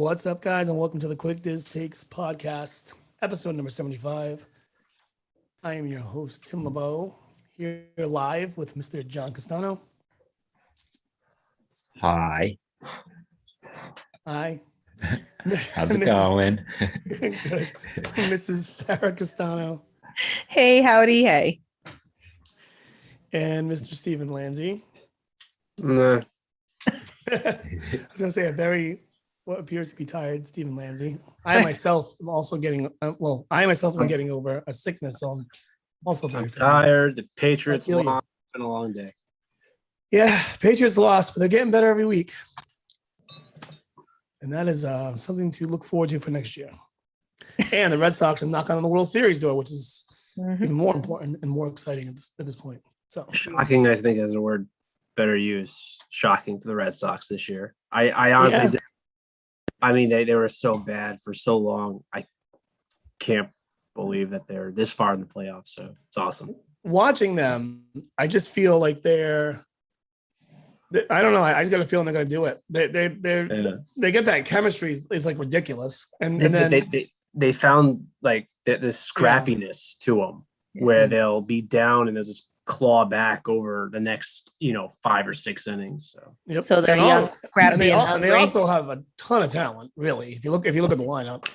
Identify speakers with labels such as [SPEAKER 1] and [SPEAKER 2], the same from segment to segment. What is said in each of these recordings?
[SPEAKER 1] What's up, guys, and welcome to the Quick Diz Takes podcast, episode number 75. I am your host, Tim LeBeau, here live with Mr. John Castano.
[SPEAKER 2] Hi.
[SPEAKER 1] Hi.
[SPEAKER 2] How's it going?
[SPEAKER 1] Good. Mrs. Sarah Castano.
[SPEAKER 3] Hey, howdy, hey.
[SPEAKER 1] And Mr. Stephen Lanzi.
[SPEAKER 4] Nah.
[SPEAKER 1] I was going to say what appears to be tired, Stephen Lanzi. I myself am also getting, am getting over a sickness, so I'm also very fatigued.
[SPEAKER 4] Tired. The Patriots
[SPEAKER 1] I feel you.
[SPEAKER 4] lost. It's been a long day.
[SPEAKER 1] Yeah, Patriots lost, but they're getting better every week. And that is something to look forward to for next year. And the Red Sox are knocking on the World Series door, which is even more important and more exciting at this point. So
[SPEAKER 4] Shocking, I think, is a word better used. Shocking for the Red Sox this year. I honestly did. I mean, they were so bad for so long. I can't believe that they're this far in the playoffs. So it's awesome.
[SPEAKER 1] Watching them, I just feel like I don't know. I just got a feeling they're going to do it. They get that chemistry is like ridiculous. And then
[SPEAKER 4] they found like this scrappiness to them where they'll be down and they'll just claw back over the next 5 or 6 innings. So
[SPEAKER 1] yep.
[SPEAKER 3] So they're young, scrappy, and hungry.
[SPEAKER 1] They also have a ton of talent, really. If you look at the lineup,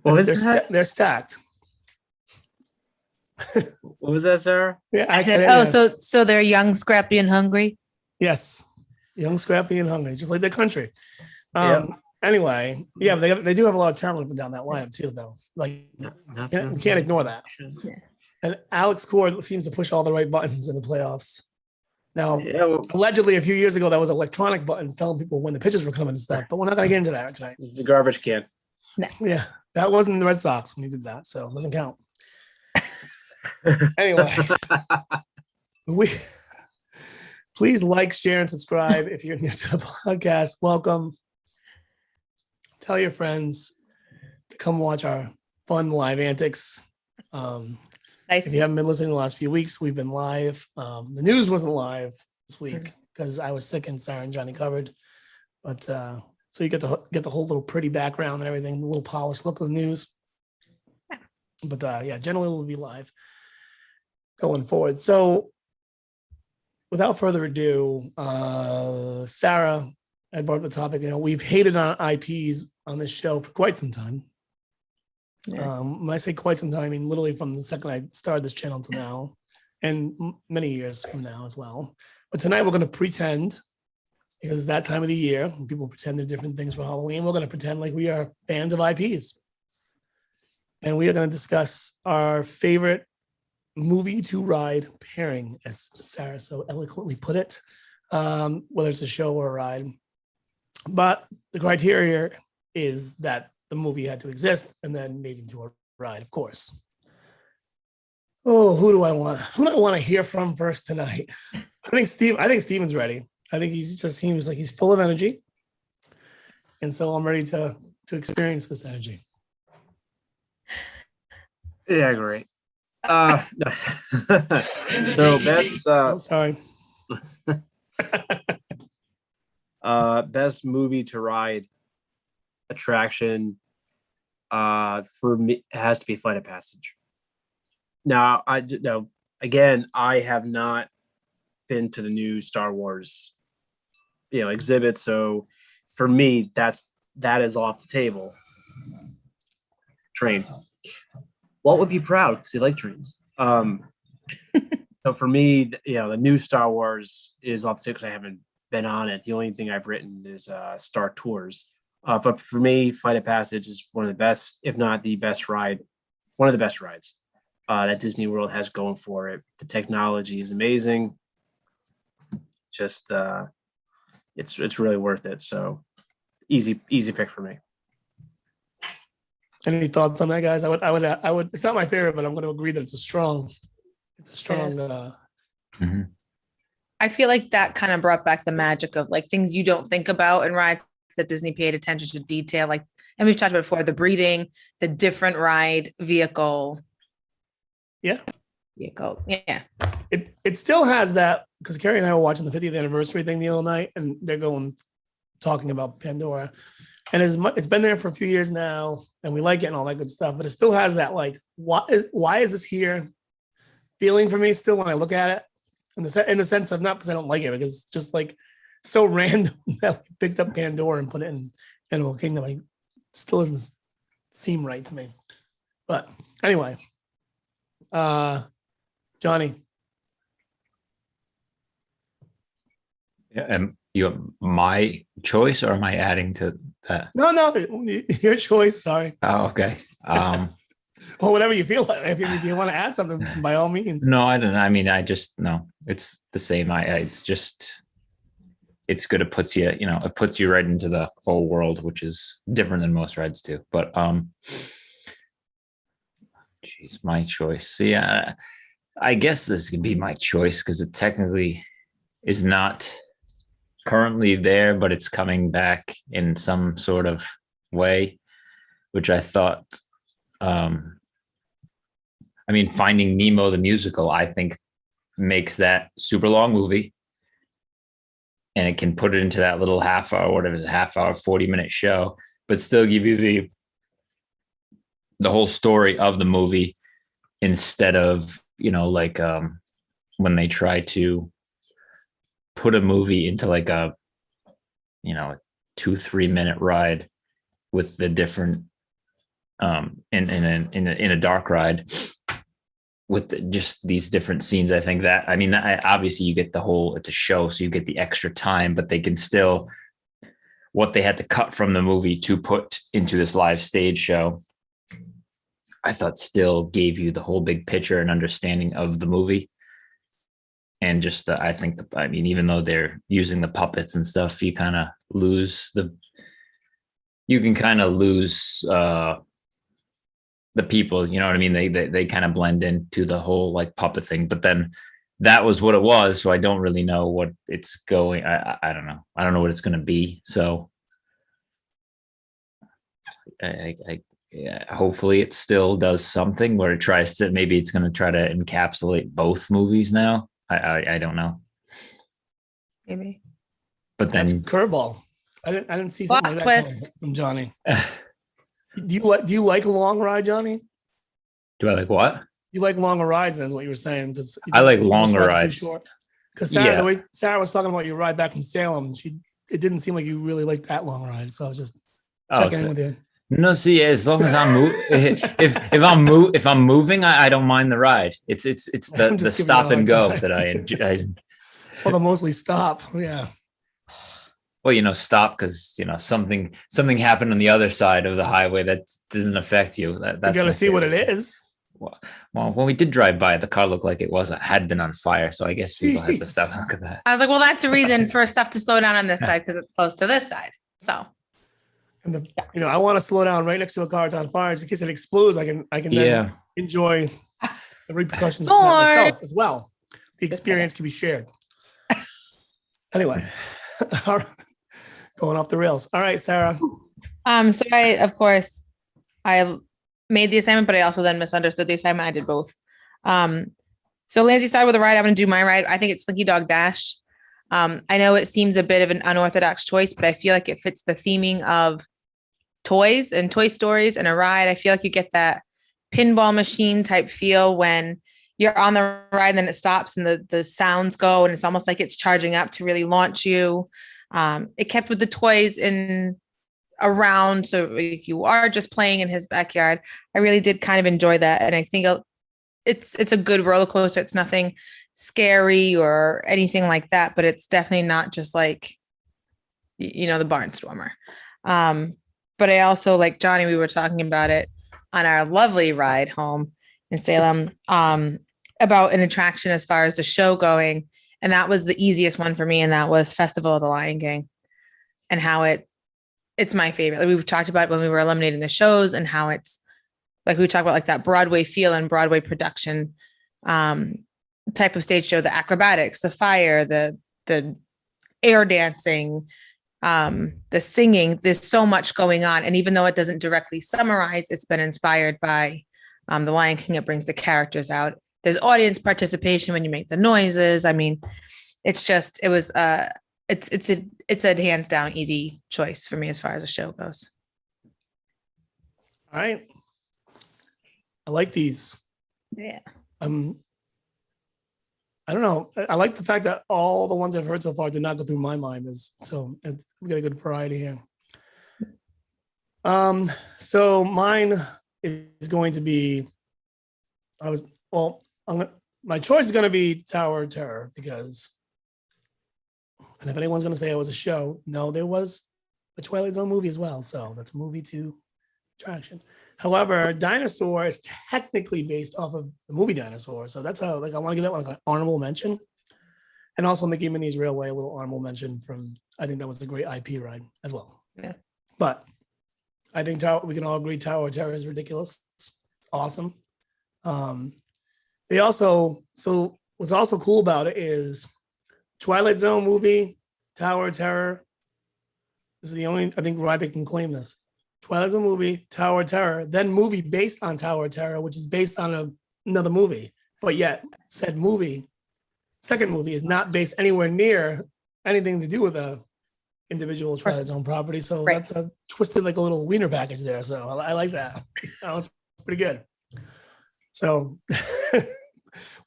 [SPEAKER 1] they're stacked.
[SPEAKER 4] What was that, Sarah?
[SPEAKER 1] Yeah,
[SPEAKER 3] I said, so they're young, scrappy, and hungry.
[SPEAKER 1] Yes, young, scrappy, and hungry, just like their country.
[SPEAKER 4] Yep.
[SPEAKER 1] Anyway, yeah, they do have a lot of talent up and down that lineup too, though. Like we can't ignore that.
[SPEAKER 3] Yeah.
[SPEAKER 1] And Alex Cord seems to push all the right buttons in the playoffs. Now,
[SPEAKER 4] Yeah,
[SPEAKER 1] allegedly, a few years ago, that was electronic buttons telling people when the pitches were coming and stuff. But we're not going to get into that tonight.
[SPEAKER 4] this is the garbage can.
[SPEAKER 1] Yeah, that wasn't the Red Sox when he did that, so it doesn't count. Anyway, please like, share, and subscribe if you're new to the podcast. Welcome. Tell your friends to come watch our fun live antics.
[SPEAKER 3] Nice.
[SPEAKER 1] If you haven't been listening the last few weeks, we've been live. The news wasn't live this week because I was sick and Sarah and Johnny covered. But so you get the whole little pretty background and everything, the little polished look of the news. But generally we'll be live going forward. So without further ado, Sarah had brought up the topic. We've hated on IPs on this show for quite some time.
[SPEAKER 3] Yes.
[SPEAKER 1] When I say quite some time, I mean literally from the second I started this channel to now, and many years from now as well. But tonight we're going to pretend, because it's that time of the year when people pretend they're different things for Halloween. We're going to pretend like we are fans of IPs, and we are going to discuss our favorite movie to ride pairing, as Sarah so eloquently put it, whether it's a show or a ride. But the criteria is that the movie had to exist and then made into a ride, of course. Oh, who do I want to hear from first tonight? I think Steven's ready. I think he just seems like he's full of energy. And so I'm ready to experience this energy.
[SPEAKER 4] Yeah, great. So best
[SPEAKER 1] Sorry.
[SPEAKER 4] best movie to ride attraction for me has to be Flight of Passage. Now, I have not been to the new Star Wars exhibit, so for me that is off the table. Train. Walt would be proud because he likes trains. So for me, the new Star Wars is off the table because I haven't been on it. The only thing I've written is Star Tours. But for me, Flight of Passage is one of the best, if not the best ride, one of the best rides that Disney World has going for it. The technology is amazing. Just, it's really worth it. So easy pick for me.
[SPEAKER 1] Any thoughts on that, guys? I would. It's not my favorite, but I'm going to agree that it's a strong.
[SPEAKER 3] I feel like that kind of brought back the magic of like things you don't think about in rides that Disney paid attention to detail. Like, and we've talked about before, the breathing, the different ride vehicle.
[SPEAKER 1] Yeah.
[SPEAKER 3] Vehicle. Yeah.
[SPEAKER 1] It still has that, because Carrie and I were watching the 50th anniversary thing the other night, and they're going talking about Pandora. And it's been there for a few years now, and we like it and all that good stuff, but it still has that like, why is this here feeling for me still when I look at it? In the sense of, not because I don't like it, because it's just like so random that we picked up Pandora and put it in Animal Kingdom. Like, still doesn't seem right to me. But anyway, Johnny.
[SPEAKER 2] Yeah, and my choice, or am I adding to that?
[SPEAKER 1] No, your choice. Sorry.
[SPEAKER 2] Oh, okay.
[SPEAKER 1] Or whatever you feel like. If you want to add something, by all means.
[SPEAKER 2] No, I don't. I mean, I just no. It's the same. It's just, it's good. It puts you, it puts you right into the whole world, which is different than most rides too. But geez, my choice. Yeah, I guess this can be my choice because it technically is not currently there, but it's coming back in some sort of way, which I thought. I mean, Finding Nemo the musical, I think, makes that super long movie, and it can put it into that little half hour, whatever it is, half hour, 40-minute show, but still give you the whole story of the movie, instead of, like when they try to put a movie into like a 2-3 minute ride with the different in a dark ride with just these different scenes. I think that, I mean, obviously you get the whole, it's a show, so you get the extra time, but they can still, what they had to cut from the movie to put into this live stage show, I thought still gave you the whole big picture and understanding of the movie. And just, I think, even though they're using the puppets and stuff, you kind of lose you can kind of lose the people, you know what I mean? They kind of blend into the whole like puppet thing, but then that was what it was. So I don't really know what it's going. I don't know. I don't know what it's going to be. So hopefully it still does something where it tries to, maybe it's going to try to encapsulate both movies now. I don't know.
[SPEAKER 3] Maybe.
[SPEAKER 2] But then
[SPEAKER 1] That's a curveball. I didn't see something like that coming from Johnny. Do you like a long ride, Johnny?
[SPEAKER 2] do I like what?
[SPEAKER 1] You like longer rides, that's what you were saying.
[SPEAKER 2] I like longer rides.
[SPEAKER 1] Because Sarah,
[SPEAKER 2] Yeah.
[SPEAKER 1] the way Sarah was talking about your ride back from Salem, it didn't seem like you really liked that long ride. So I was just checking in with you.
[SPEAKER 2] No, see, as long as I'm if I'm moving, I don't mind the ride. It's
[SPEAKER 1] I'm
[SPEAKER 2] the
[SPEAKER 1] just giving
[SPEAKER 2] stop
[SPEAKER 1] you a
[SPEAKER 2] and
[SPEAKER 1] hard
[SPEAKER 2] go
[SPEAKER 1] time.
[SPEAKER 2] that I enjoy.
[SPEAKER 1] Well, the mostly stop. Yeah.
[SPEAKER 2] Well, stop because something happened on the other side of the highway that doesn't affect you. That's
[SPEAKER 1] You got
[SPEAKER 2] my
[SPEAKER 1] to see what it
[SPEAKER 2] favorite.
[SPEAKER 1] is.
[SPEAKER 2] Well, when we did drive by, the car looked like it had been on fire. So I guess people had to
[SPEAKER 1] Jeez.
[SPEAKER 2] stop. Look at that.
[SPEAKER 3] I was like, well, that's a reason for stuff to slow down on this side because it's close to this side. So
[SPEAKER 1] And I want to slow down right next to a car that's on fire just in case it explodes. I can then enjoy the repercussions of that myself as well. The experience can be shared. Anyway, going off the rails. All right, Sarah.
[SPEAKER 3] So I made the assignment, but I also then misunderstood the assignment. I did both. So Lindsay started with a ride. I'm going to do my ride. I think it's Slinky Dog Dash. I know it seems a bit of an unorthodox choice, but I feel like it fits the theming of toys and Toy Stories and a ride. I feel like you get that pinball machine type feel when you're on the ride and then it stops and the sounds go and it's almost like it's charging up to really launch you. It kept with the toys in around, so you are just playing in his backyard. I really did kind of enjoy that, and I think it's a good roller coaster. It's nothing scary or anything like that, but it's definitely not just like the Barnstormer. But I also, like Johnny, we were talking about it on our lovely ride home in Salem, about an attraction as far as the show going, and that was the easiest one for me, and that was Festival of the Lion King, and how it's my favorite. Like we've talked about when we were eliminating the shows and how it's like we talked about like that Broadway feel and Broadway production type of stage show, the acrobatics, the fire, the air dancing, the singing. There's so much going on. And even though it doesn't directly summarize, it's been inspired by the Lion King. It brings the characters out. There's audience participation when you make the noises. I mean, it was it's a hands down easy choice for me as far as the show goes.
[SPEAKER 1] All right. I like these.
[SPEAKER 3] Yeah.
[SPEAKER 1] I don't know. I like the fact that all the ones I've heard so far did not go through my mind. We got a good variety here. So mine is going to be, my choice is going to be Tower of Terror because, and if anyone's going to say it was a show, no, there was a Twilight Zone movie as well. So that's a movie to attraction. However, Dinosaur is technically based off of the movie Dinosaur. So that's how, I want to give that one an honorable mention. And also Mickey and Minnie's Railway, a little honorable mention I think that was a great IP ride as well.
[SPEAKER 3] Yeah.
[SPEAKER 1] But I think we can all agree Tower of Terror is ridiculous. It's awesome. What's also cool about it is Twilight Zone movie, Tower of Terror. This is the only, I think, ride that can claim this. Twilight Zone movie, Tower of Terror, then movie based on Tower of Terror, which is based on another movie. But yet, said second movie is not based anywhere near anything to do with a individual Twilight Zone property. So that's a twisted like a little wiener package there. So I like that. It's pretty good. So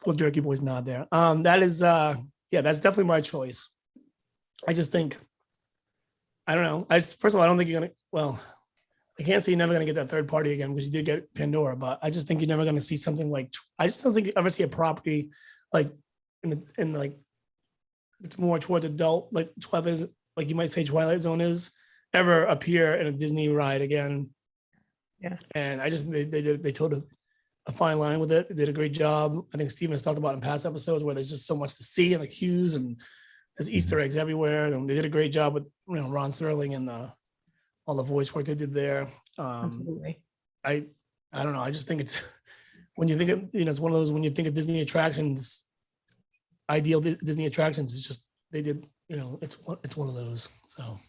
[SPEAKER 1] little jerky boys nod there. That is that's definitely my choice. I just think, I don't know. First of all, I don't think you're gonna, I can't say you're never gonna get that third party again because you did get Pandora, but I just think you're never gonna see something like, I just don't think you ever see a property like in like it's more towards adult, like Twilight, like you might say Twilight Zone is, ever appear in a Disney ride again.
[SPEAKER 3] Yeah.
[SPEAKER 1] And I just they told a fine line with it. They did a great job. I think Steven has talked about in past episodes where there's just so much to see and the cues and there's Easter eggs everywhere. And they did a great job with Ron Sterling and all the voice work they did there.
[SPEAKER 3] Absolutely.
[SPEAKER 1] I don't know. I just think it's when you think of, it's one of those when you think of Disney attractions, ideal Disney attractions, it's just they did, it's one of those. So,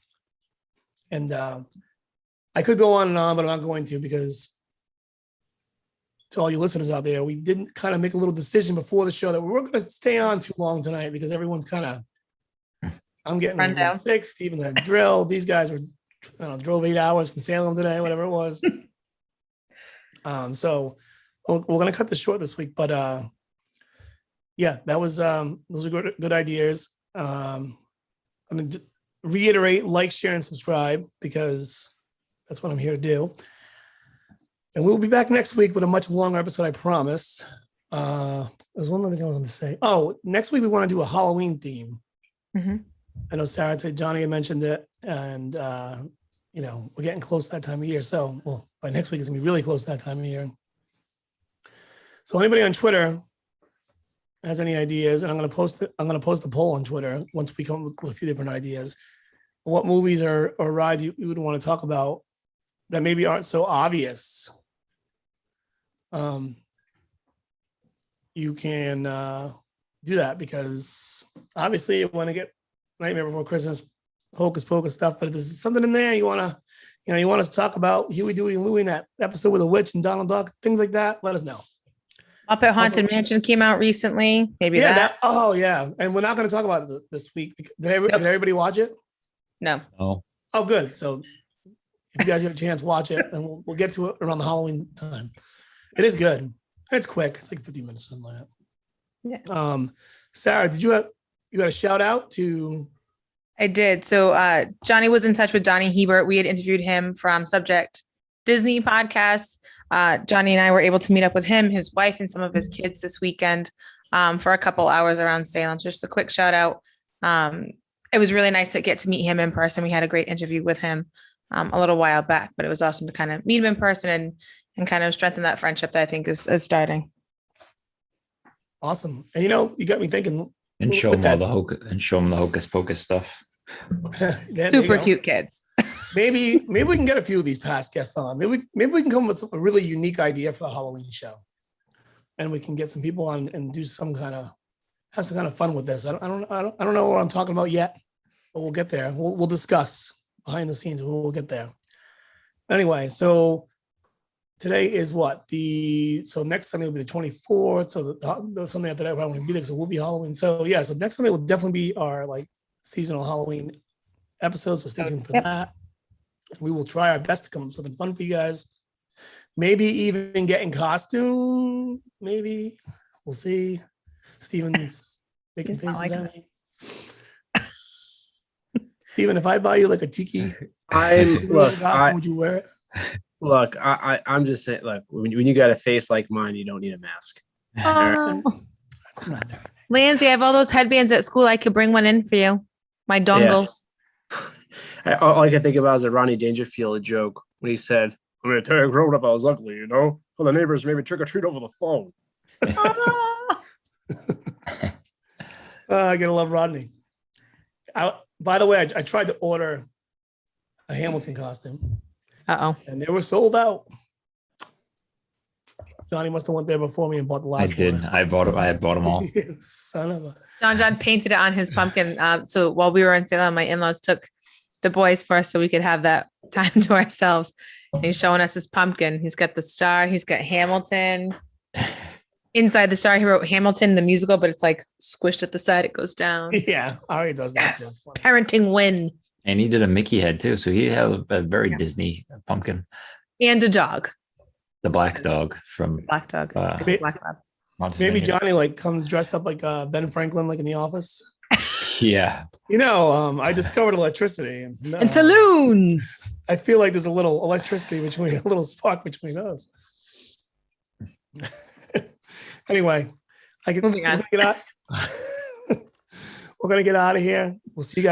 [SPEAKER 1] and I could go on and on, but I'm not going to because to all you listeners out there, we didn't kind of make a little decision before the show that we weren't going to stay on too long tonight because everyone's kind of, I'm getting
[SPEAKER 3] Run down.
[SPEAKER 1] sick. Stephen had a drill. These guys were drove 8 hours from Salem today, whatever it was. So we're going to cut this short this week, but that was those are good ideas. I'm going to reiterate, like, share, and subscribe because that's what I'm here to do. And we'll be back next week with a much longer episode, I promise. There's one other thing I was going to say. Oh, next week we want to do a Halloween theme.
[SPEAKER 3] Mm-hmm.
[SPEAKER 1] I know Sarah, Johnny had mentioned it, and we're getting close to that time of year. So, by next week it's gonna be really close to that time of year. So, anybody on Twitter has any ideas, and I'm gonna post a poll on Twitter once we come with a few different ideas. What movies or rides you would want to talk about that maybe aren't so obvious? You can do that because obviously you want to get Nightmare Before Christmas, Hocus Pocus stuff, but if there's something in there you want us to talk about, Huey, Dewey, and Louie, that episode with a witch and Donald Duck, things like that, let us know.
[SPEAKER 3] Muppet Haunted Mansion came out recently. Maybe that.
[SPEAKER 1] Oh, yeah. And we're not going to talk about it this week. Did everybody watch it?
[SPEAKER 3] No.
[SPEAKER 1] Oh, good. So if you guys get a chance, watch it, and we'll get to it around the Halloween time. It is good. It's quick. It's like 50 minutes, something like that. Yeah. Sarah, did you got a shout out to?
[SPEAKER 3] I did. So Johnny was in touch with Donnie Hebert. We had interviewed him from Subject Disney podcast. Johnny and I were able to meet up with him, his wife, and some of his kids this weekend for a couple hours around Salem. Just a quick shout out. It was really nice to get to meet him in person. We had a great interview with him a little while back, but it was awesome to kind of meet him in person and kind of strengthen that friendship that I think is starting.
[SPEAKER 1] Awesome. And you got me thinking.
[SPEAKER 2] And show them the Hocus Pocus stuff.
[SPEAKER 3] Super cute kids.
[SPEAKER 1] Maybe we can get a few of these past guests on. Maybe we can come with a really unique idea for the Halloween show, and we can get some people on and do have some kind of fun with this. I don't know what I'm talking about yet, but we'll get there. We'll discuss behind the scenes. We'll get there. Anyway, so today is what so next Sunday will be the 24th. So the Sunday after that, I won't be there, so we'll be Halloween. So yeah, so next Sunday will definitely be our seasonal Halloween episodes, so stay tuned for
[SPEAKER 3] Yep.
[SPEAKER 1] that. We will try our best to come up with something fun for you guys. Maybe even get in costume. Maybe we'll see. Steven's making
[SPEAKER 3] He's not
[SPEAKER 1] faces
[SPEAKER 3] liking
[SPEAKER 1] at me. Steven, if I buy you like a tiki
[SPEAKER 4] I'm look.
[SPEAKER 1] costume, would you wear it?
[SPEAKER 4] I'm just saying. Look, when you got a face like mine, you don't need a mask.
[SPEAKER 3] Oh,
[SPEAKER 1] That's not very
[SPEAKER 3] Lindsay, I have all those headbands at school. I could bring one in for you. My dongles.
[SPEAKER 4] All I can think about is a Ronnie Dangerfield joke when he said, "I'm gonna tell you, growing up, I was ugly, you know. Well, the neighbors made me trick or treat over the phone."
[SPEAKER 3] Oh.
[SPEAKER 1] I gotta love Rodney. By the way, I tried to order a Hamilton costume
[SPEAKER 3] Uh-oh.
[SPEAKER 1] and they were sold out. Johnny must have went there before me and bought the
[SPEAKER 2] I
[SPEAKER 1] last
[SPEAKER 2] did.
[SPEAKER 1] one.
[SPEAKER 2] I had bought them all.
[SPEAKER 1] You son of a.
[SPEAKER 3] John painted it on his pumpkin. So while we were in Salem, my in-laws took the boys for us so we could have that time to ourselves. And he's showing us his pumpkin. He's got the star. He's got Hamilton. Inside the star, he wrote Hamilton, the musical, but it's like squished at the side. It goes down.
[SPEAKER 1] Yeah, Ari does that too.
[SPEAKER 3] Yes.
[SPEAKER 1] It's funny.
[SPEAKER 3] Parenting win.
[SPEAKER 2] And he did a Mickey head too. So he had a very
[SPEAKER 3] Yeah.
[SPEAKER 2] Disney pumpkin.
[SPEAKER 3] And a dog.
[SPEAKER 2] The black dog from
[SPEAKER 3] Black dog.
[SPEAKER 1] Maybe-
[SPEAKER 3] Black lab.
[SPEAKER 2] Monsters
[SPEAKER 1] Maybe
[SPEAKER 2] Vineyard.
[SPEAKER 1] Johnny like comes dressed up like Ben Franklin, like in The Office.
[SPEAKER 2] Yeah.
[SPEAKER 1] You know, I discovered electricity, and
[SPEAKER 3] And Talloons.
[SPEAKER 1] I feel like there's a little electricity between a little spark between us. Anyway,
[SPEAKER 3] Moving on.
[SPEAKER 1] We're gonna get out of here. We'll see you guys.